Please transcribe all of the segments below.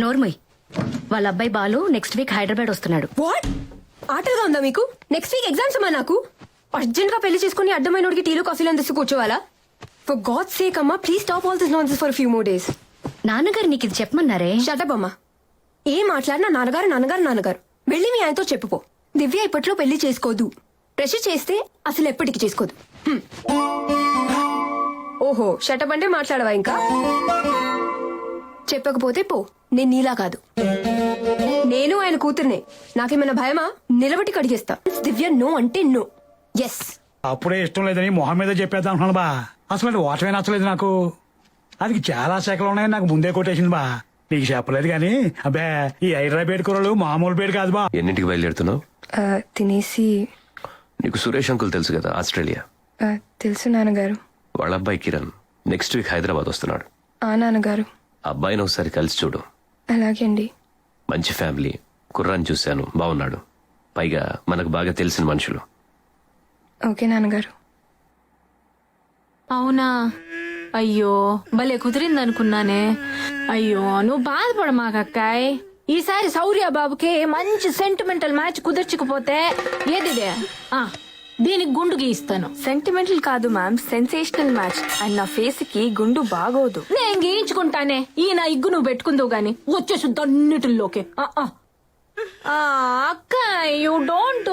నోర్మయ్, వాళ్ళ అబ్బాయి Balu next week Hyderabad వస్తున్నాడు. వాట్? ఆటలుగా ఉందా మీకు? నెక్స్ట్ వీక్ ఎగ్జామ్స్ అమ్మా. నాకు అర్జెంట్ గా పెళ్లి చేసుకుని అడ్డమైనోడికి టీలు కాఫీలు అందిస్తూ కూర్చోవాలా? ఫర్ గాడ్ సేక్ అమ్మా, please stop all this nonsense for few more days. నాన్నగారు నీకు ఇది చెప్పమన్నారే. షటప్ అమ్మా. ఏం మాట్లాడినా నాన్నగారు నాన్నగారు నాన్నగారు. వెళ్ళి మీ ఆయనతో చెప్పుకో. దివ్య ఇప్పట్లో పెళ్లి చేసుకోదు. ప్రెషర్ చేస్తే అసలు ఎప్పటికి చేసుకోదు. ఓహో, షటప్ అంటే మాట్లాడవా ఇంకా? చెప్పకపోతే పో. నేను నీలా కాదు. నేను ఆయన కూతుర్నే. నాకేమైనా భయమా? నిలబట్టి కడిగేస్తా. దివ్య నో అంటే నో. ఎస్. అప్పుడే ఇష్టం లేదని మొహం మీద చెప్పేద్దాం అనుకున్నాను బా. అసలు ఓటమే నచ్చలేదు నాకు. అది చాలా శాఖలు ఉన్నాయని నాకు ముందే కొట్టేసింది బా. నీకు చెప్పలేదు కానీ అబ్బే ఈ హైదరాబాద్ కూరలు మామూలు పేరు కాదు బా. ఎన్నింటికి బయలుదేరుతున్నావు? తినేసి. నీకు సురేష్ అంకుల్ తెలుసు కదా, ఆస్ట్రేలియా. తెలుసు నాన్నగారు. వాళ్ళ అబ్బాయి కిరణ్ నెక్స్ట్ వీక్ హైదరాబాద్ వస్తున్నాడు. నాన్నగారు. అబ్బాయిని ఒకసారి కలిసి చూడు. అలాగే అండి. మంచి ఫ్యామిలీ, కుర్రాన్ని చూశాను, బాగున్నాడు. పైగా మనకు బాగా తెలిసిన మనుషులు. ఓకే నాన్నగారు. అవునా? అయ్యో, భలే కుదిరిందనుకున్నానే. అయ్యో, నువ్వు బాధపడమాకక్కాయ్. ఈసారి శౌర్య బాబుకి మంచి సెంటిమెంటల్ మ్యాచ్ కుదర్చకపోతే ఏదిదే దీనికి గుండు గీయిస్తాను. సెంటిమెంటల్ కాదు మ్యామ్, సెన్సేషనల్ మ్యాచ్. అండ్ నా ఫేస్ కి గుండు బాగోదు. నేను గీయించుకుంటానే. ఈయన ఇగ్గు నువ్వు పెట్టుకుందావు గాని వచ్చేసి అన్నిటిలోకి. అక్క, యూ డోంట్.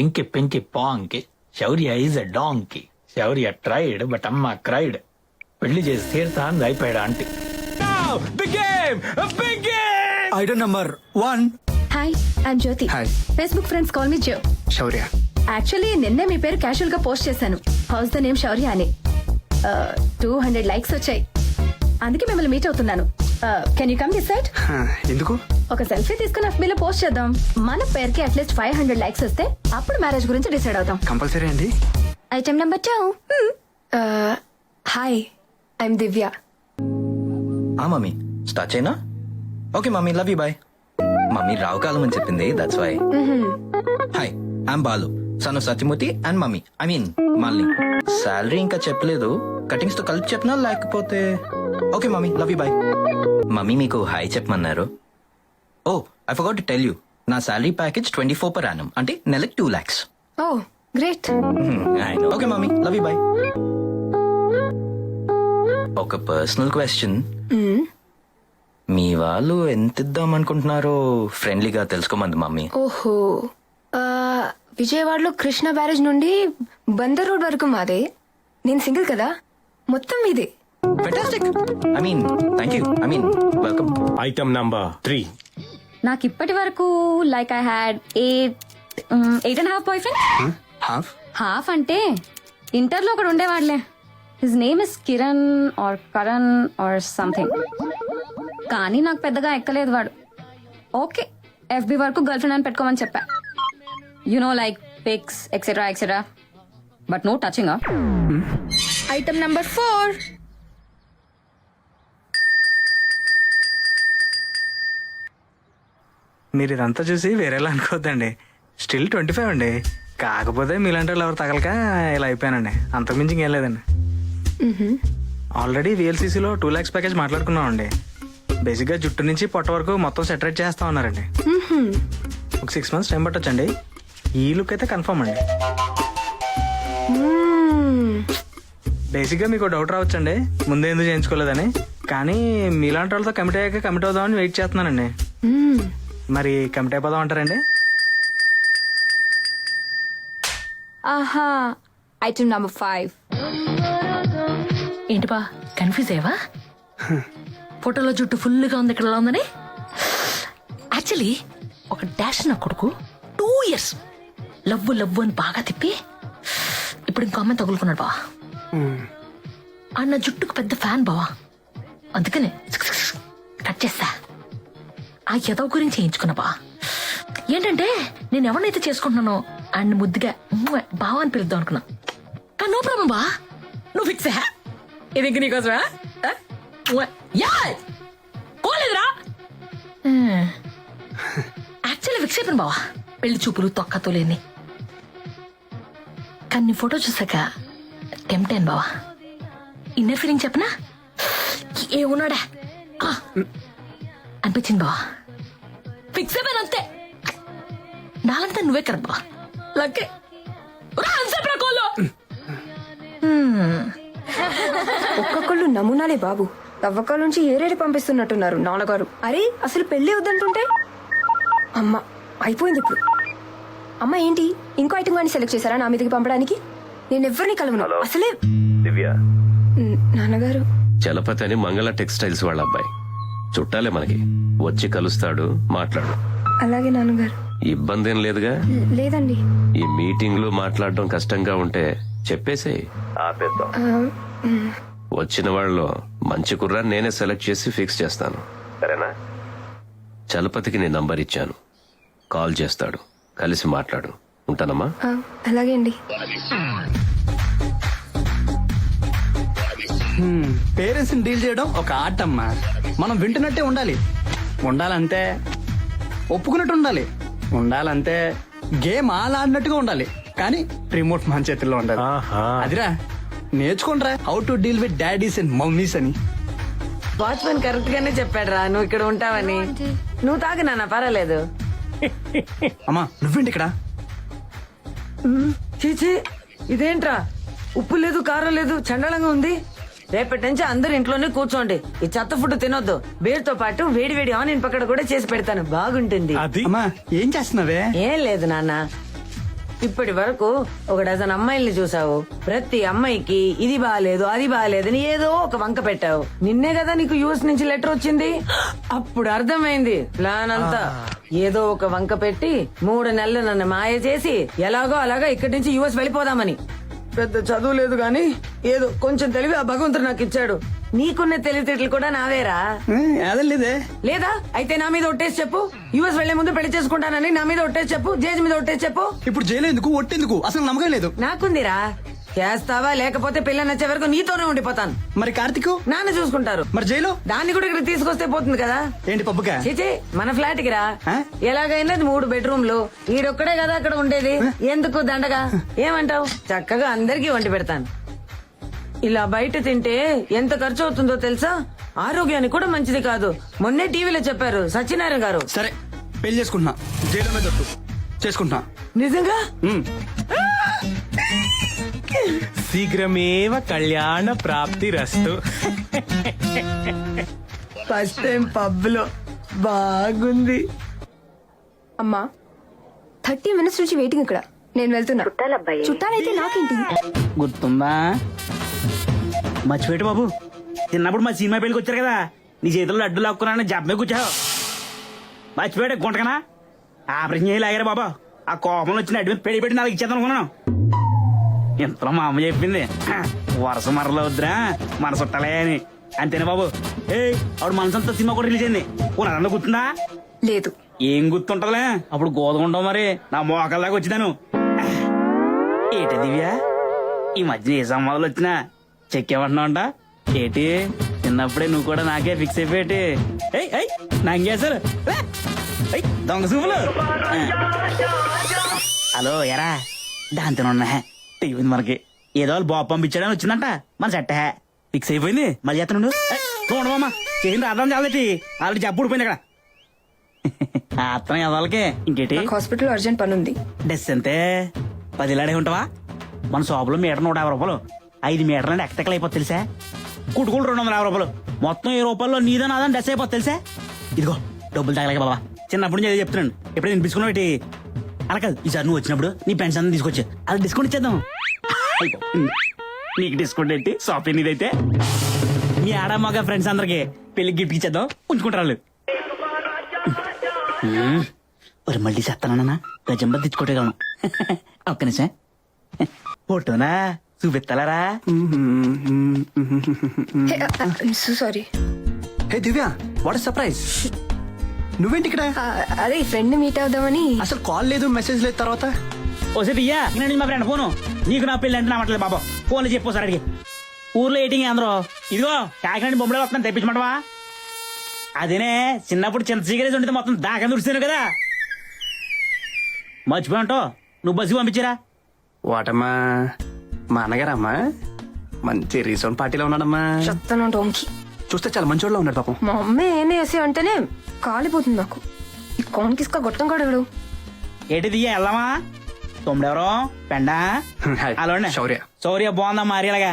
ఎంకి పెంకి పాంకి Shaurya is a donkey. Shaurya tried but amma cried. పెళ్లి చేసి తీరుతా అని అయిపోయాడు aunty. Item number 1. Hi, I'm Jyothi. Hi. Facebook friends call me Jo. Shaurya. Actually నిన్నే మీ పేరు క్యాషువల్ గా పోస్ట్ చేశాను. హౌస్ ద నేమ్ శౌర్య అని. 200 లైక్స్ వచ్చాయి. అందుకే మిమ్మల్ని మీట్ అవుతున్నాను. Can you come this side? ఎందుకు? ఒక సెల్ఫీ తీసుకుని FB లో పోస్ట్ చేద్దాం. మన పేరుకి అట్లీస్ట్ 500 లైక్స్ వస్తే అప్పుడు మ్యారేజ్ గురించి డిసైడ్ అవుతాం. కంపల్సరీ అండి. Item number 2. Hi, I'm Divya. Mummy start చేయనా? Okay mummy, love you, bye. Mummy Rahu kalam అని చెప్పింది, that's why. Hi, I'm Balu, son of Satyamurthy and mummy, I mean Malini. Salary ఇంకా చెప్పలేదు, కటింగ్స్ తో కలిపి చెప్పనా లేకపోతే? Okay mummy, love you, bye. Mummy మీకు హాయ్ చెప్పమన్నారు. Oh, I forgot to tell you, నా శాలరీ ప్యాకేజ్ 24 per annum, అంటే నెలకి 2 lakhs. Oh great. Okay mummy, love you, bye. ఒక పర్సనల్ క్వశ్చన్. మీ వాళ్ళు ఎంత ఇద్దాం అనుకుంటున్నారో ఫ్రెండ్లీగా తెలుసుకోమంది మమ్మీ. ఓహో, విజయవాడలో కృష్ణ బ్యారేజ్ నుండి బందర్ రోడ్ వరకు మాదే. నేను సింగిల్ కదా, మొత్తం మీదే. Fantastic. I mean thank you, I mean welcome. Item number 3. నాకు ఇప్పటి వరకు like I had 8.5 boy friend. Half అంటే ఇంటర్లో ఒకడు ఉండేవాడులే. His name is Kiran or Karan or something. కానీ నాకు పెద్దగా ఎక్కలేదు వాడు. ఓకే, FB వరకు గర్ల్ ఫ్రెండ్ అని పెట్టుకోమని చెప్పా. You know like pics etcetera etcetera, but no touching. Item number 4. మీరు ఇదంతా చూసి వేరేలా అనుకోవద్దండి. స్టిల్ 25 అండి. కాకపోతే మీలాంటి వాళ్ళు ఎవరు తగలక ఇలా అయిపోయానండి. అంతకుమించి ఇంకేం లేదండి. ఆల్రెడీ VLCCలో 2 lakhs ప్యాకేజ్ మాట్లాడుకున్నామండి. బేసిక్ గా జుట్టు నుంచి పొట్ట వరకు మొత్తం సెటరేట్ చేస్తా ఉన్నారండి. ఒక 6 months టైం పట్టొచ్చండి. ఈ లుక్ అయితే కన్ఫర్మ్ అండి. బేసిక్ గా మీకు డౌట్ రావచ్చండి, ముందే ఎందుకు చేయించుకోలేదని. కానీ మీలాంటి వాళ్ళతో కమిట్ అయ్యాక కమిట్ అవుదామని వెయిట్ చేస్తున్నానండి. మరి కమిట్ అయిపోదాం అంటారండి? ఆహా, ఐటమ్ నంబర్ 5. ఏంటి బా, కన్ఫ్యూజ్ అయ్యవా? ఫోటోలో జుట్టు ఫుల్గా ఉంది, ఇక్కడ ఉందని. యాక్చువల్లీ ఒక డాష్ నా కొడుకు 2 years లవ్వు లవ్వు అని బాగా తిప్పి ఇప్పుడు ఇంకో అమ్మాయి తగులుకున్నాడు బావా. అన్న జుట్టుకు పెద్ద ఫ్యాన్ బావా, అందుకనే కట్ చేస్తా. ఆ యదవ గురించి చేయించుకున్నా బా. ఏంటంటే నేను ఎవరినైతే చేసుకుంటున్నానో ఆయన ముద్దుగా బావా అని పిలుద్దాం అనుకున్నా. కానీ నో ప్రాబ్లం బా, నువ్వు ఫిక్స్. ఇది ఇంక నీకోసమా? కోలేదురా. యాక్చువల్లీ ఫిక్స్ అయిపోయింది బావా, పెళ్లి చూపులు తొక్కతో లేని. కానీ నీ ఫోటో చూసాక టెంప్ట్ అయ్యాను బావా. ఇన్నర్ ఫీలింగ్ చెప్పనా? ఏమున్నాడా పంపించింది బా ఫిక్స్ అయిపోయిన అంతే నాలంతా నువ్వే కరెక్ట్ బా లక్కే ఒక్కొక్కళ్ళు నమూనాలే బాబు. తవ్వకాల నుంచి ఏరేడి పంపిస్తున్నట్టున్నారు నాన్నగారు. అరే అసలు పెళ్లి వద్దంటుంటే అమ్మ అయిపోయింది ఇప్పుడు. అమ్మ ఏంటి ఇంకో ఐటమ్ గాని సెలెక్ట్ చేశారా నా మీదకి పంపడానికి? నేను ఎవరిని కలవను అసలే. దివ్య, నాన్నగారు చలపతి అని మంగళ టెక్స్టైల్స్ వాళ్ళ అబ్బాయి చుట్టాలే మనకి, వచ్చి కలుస్తాడు, మాట్లాడు. అలాగే నాన్నగారు. ఇబ్బంది ఏం లేదుగా? లేదండి. ఈ మీటింగ్ లో మాట్లాడడం కష్టంగా ఉంటే చెప్పేసేయ్, ఆపేద్దాం. వచ్చిన వాళ్ళలో మంచి కుర్రాన్ని నేనే సెలెక్ట్ చేసి ఫిక్స్ చేస్తాను, సరేనా? చలపతికి నీ నంబర్ ఇచ్చాను, కాల్ చేస్తాడు, కలిసి మాట్లాడు. ఉంటానమ్మా. అలాగే అండి. పేరెంట్స్ ని డీల్ చేయడం ఒక ఆర్ట్ అమ్మా. మనం వింటున్నట్టే ఉండాలి, ఉండాలంటే ఒప్పుకున్నట్టు ఉండాలి, ఉండాలంటే గేమ్ ఆడినట్టుగా ఉండాలి, కానీ రిమోట్ మన చేతుల్లో ఉండాలి. అదిరా నేర్చుకుంటారా how to deal with daddies and mummies అని. వాచ్మెన్ కరెక్ట్ గానే చెప్పాడు రా నువ్వు ఇక్కడ ఉంటావని. నువ్వు తాగు నాన్న, పర్వాలేదు. అమ్మా నువ్వేంటి ఇక్కడ? చీచి ఇదేంట్రా, ఉప్పు లేదు కారం లేదు, చండాలంగా ఉంది. రేపటి నుంచి అందరు ఇంట్లోనే కూర్చోండి, ఈ చెత్త ఫుడ్ తినొద్దు. బీర్తో పాటు వేడి వేడి ఆనియన్ పక్కడ కూడా చేసి పెడతాను, బాగుంటుంది. అమ్మా ఏం చేస్తున్నావే? ఏం లేదు నాన్న, ఇప్పటి వరకు ఒక డజన్ అమ్మాయిల్ని చూసావు. ప్రతి అమ్మాయికి ఇది బాగాలేదు అది బాగాలేదని ఏదో ఒక వంక పెట్టావు. నిన్నే కదా నీకు యూఎస్ నుంచి లెటర్ వచ్చింది, అప్పుడు అర్థమైంది ప్లాన్ అంతా. ఏదో ఒక వంక పెట్టి 3 నెలలు నన్ను మాయ చేసి ఎలాగో అలాగా ఇక్కడి నుంచి యూఎస్ వెళ్ళిపోదామని. పెద్ద చదువు లేదు గాని ఏదో కొంచెం తెలివి ఆ భగవంతుడు నాకు ఇచ్చాడు. నీకున్న తెలివితేటలు కూడా నావేరా. అదే లేదే. లేదా అయితే నా మీద ఒట్టేసి చెప్పు, యుఎస్ వెళ్లే ముందు పెళ్లి చేసుకుంటానని నా మీద ఒట్టేసి చెప్పు, జేజ్ మీద ఒట్టేసి చెప్పు. ఇప్పుడు జైలు ఎందుకు, ఒట్టెందుకు, అసలు నమ్మకం లేదు. నాకుందిరా, చేస్తావా లేకపోతే పిల్ల నచ్చే వరకు నీతోనే ఉండిపోతాను. మరి కార్తిక్ నాన్న చూసుకుంటారు. మరి జైలు దాన్ని కూడా ఇక్కడ తీసుకొస్తే పోతుంది కదా. ఏంటి పప్పుగా? చీచి మన ఫ్లాట్ కి రా. ఆ? ఎలాగైనా 3 బెడ్రూమ్లు, ఈడొక్కడే కదా అక్కడ ఉండేది, ఎందుకు దండగా? ఏమంటావు? చక్కగా అందరికీ వండి పెడతాను. ఇలా బయట తింటే ఎంత ఖర్చు అవుతుందో తెలుసా? ఆరోగ్యానికి కూడా మంచిది కాదు. మొన్నే టీవీలో చెప్పారు సత్యనారాయణ గారు. సరే పెళ్లి చేసుకుంటున్నా, జైలు మీద ఒట్టు చేసుకుంటున్నా. నిజంగా? శీఘ్రమేవ కళ్యాణ ప్రాప్తి రస్తు. ఫస్ట్ టైం పబ్ లో బాగుంది. అమ్మా 30 minutes నుంచి వెయిటింగ్ ఇక్కడ. నేను వెళ్తున్నా. చుట్టాలైతే నాకేంటి? గుర్తుందా? మర్చిపెట్టు బాబు, చిన్నప్పుడు మా సినిమా పెళ్లికి వచ్చారు కదా, నీ చేతుల్లో అడ్డు లాక్కున్నా జబ్బే కూర్చావు. మర్చిపోయాడు గుంటకనా? ఆపరేషన్ చేయాలి లాగారు బాబా. ఆ కోపంలో వచ్చిన అడ్డు మీద పెళ్లి పెట్టి నాకు ఇచ్చేద్దాం అనుకున్నాను. ఇంతలో మా అమ్మ చెప్పింది, వరుస మరలో వద్దురా మన చుట్టాలే అని. అంతేనా బాబు? ఆవిడ మనసంతా సినిమా కూడా రిలీజ్ అయింది. అదంతా గుర్తుందా? లేదు. ఏం గుర్తుంటదిలే, అప్పుడు గోదగుంటావు మరి. నా మోకాల్లాగా వచ్చినాను. ఏటి దివ్య, ఈ మధ్య ఏ సంవాదాలు వచ్చినా చెక్కేమంటున్నావు అంట ఏటి? చిన్నప్పుడే నువ్వు కూడా నాకే ఫిక్స్ అయిపోయేటి. నాకేసారు దొంగ చూపులు. హలో ఎరా, దాంతోనున్నా టీవీ మనకి ఏదో వాళ్ళు బాబు పంపించాడని వచ్చిందంట, మన సెట్ట ఫిక్స్ అయిపోయింది. మళ్ళీ చేస్తాను చూడమమ్మా, చేయండి అర్థం చాలటి ఆల్రెడీ జబ్బు ఊడిపోయింది అక్కడ. అర్థం వాళ్ళకి ఇంకేటి? హాస్పిటల్ అర్జెంట్ పని ఉంది. డెస్ అంతే 10 ఇలాడే ఉంటావా? మన షాపులో మీటర్ 150 రూపాయలు, 5 మీటర్లు అంటే ఎక్కడికి అయిపోతుంది తెలుసా? కుటుకులు 250 రూపాయలు, మొత్తం 10 రూపాయల్లో నీదో నాదని డెస్ అయిపోతుంది తెలుసా? ఇదిగో డబ్బులు తగలేక బాబా, చిన్నప్పుడు నుంచి అదే చెప్తున్నాను. ఎప్పుడైనా వినిపించుకున్నావు ఏంటి? అలా కాదు, ఈసారి నువ్వు వచ్చినప్పుడు నీ పెన్స్ అంతా తీసుకొచ్చి అది డిస్కౌంట్ ఇచ్చేద్దాం. నీకు డిస్కౌంట్ ఏంటి, షాపింగ్ ఇదైతే. మీ ఆడ మగ ఫ్రెండ్స్ అందరికి పెళ్లి గిఫ్ట్ ఇచ్చేద్దాం, ఉంచుకుంటారు. మరి మళ్ళీ చేస్తానన్నా గజంబ తెచ్చుకోవటం. ఒక్క నిమిషం, ఫోటోనా చూపిస్తారా? Sorry. Hey Divya, what surprise. నువ్వేంటి ఇక్కడ? అదే ఫ్రెండ్ మీట్ అవుదామని. అసలు కాల్ లేదు, మెసేజ్ లేదు. తర్వాత ఓసే దియ్యా, నేను మా ఫ్రెండ్ ఫోను, నీకు నా పెళ్లి అంటే నమ్మట్లేదు బాబా. ఫోన్లో చెప్పోసారి అడిగి ఊర్లో ఎయిటింగ్ అందరూ. ఇదిగో కాకినాడ బొమ్మలో వస్తున్నాను, తెప్పించమంటవా? అదేనే చిన్నప్పుడు చింత సిగరేజ్ ఉంటే మొత్తం దాకా దుడిస్తాను కదా, మర్చిపోయాంటో. నువ్వు బస్సు పంపించారా? వాటమ్మా మా అన్నగారమ్మా మంచి రీసౌండ్ పార్టీలో ఉన్నాడమ్మా. చెప్తాను డోంకి. చూస్తే చాలా మంచోళ్ళ ఉన్నాడు పాపం. మా అమ్మే ఏనే వేసి అంటేనే కాలిపోతుంది నాకు. ఈ కాన్కిస్కా గొట్టం కాడెవడు? ఏటి దియ్య వెళ్దామా? తొమ్మిడెవరో పెండా హాయ్. అలా శౌర్య. శౌర్య బాగుందా మరి ఇలాగా